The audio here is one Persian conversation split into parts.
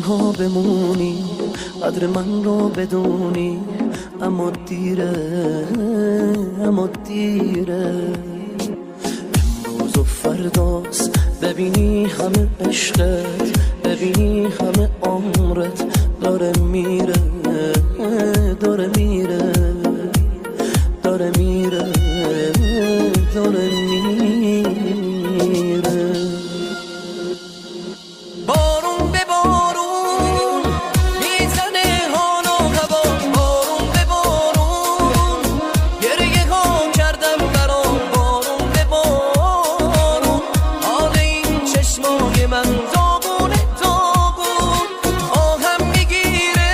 ها بمونی قدر من رو بدونی، اما دیره اما دیره. امروز و فرداست ببینی همه عشقت، ببینی همه عمرت داره میره داره میره داره میره داره میره. بارون به بارون میزنه حال و هوا، بارون به بارون گریه ها کردم برام، بارون به بارون حال این چشمای من داغونه داغون آهم میگیره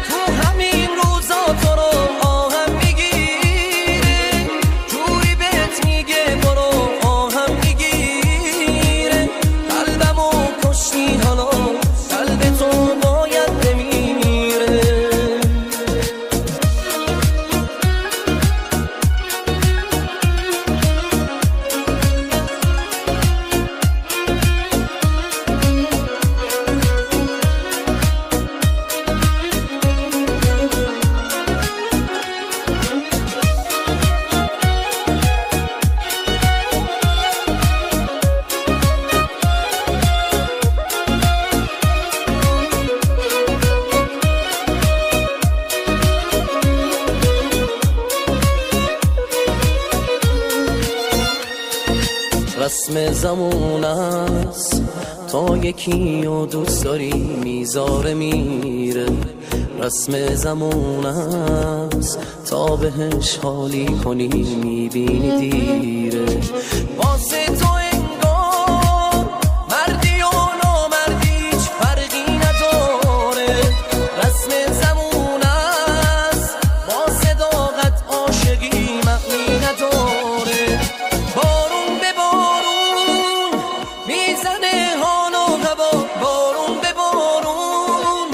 تو همین روزا تو رو آهم میگیره، جوری بهت میگه برو آهم میگیره. قلبمو کشتی حالا قلب تو باید بمیره. رسم زمون است تا یکی و دوست داری میذاره میره، رسم زمون است تا بهش حالی کنی میبینی دیره. واسه تو انگار مردی و نامردیش فرقی نداره، رسم زمون است با صداقت عاشقی معنی نداره. بارون به بارون میزنه حال و هوا، بارون به بارون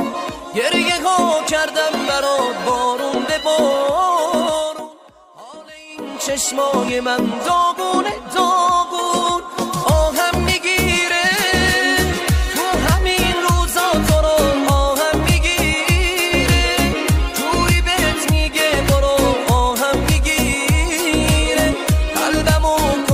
گریه ها کردم برات، بارون به بارون حال این چشمای من داغونه داغون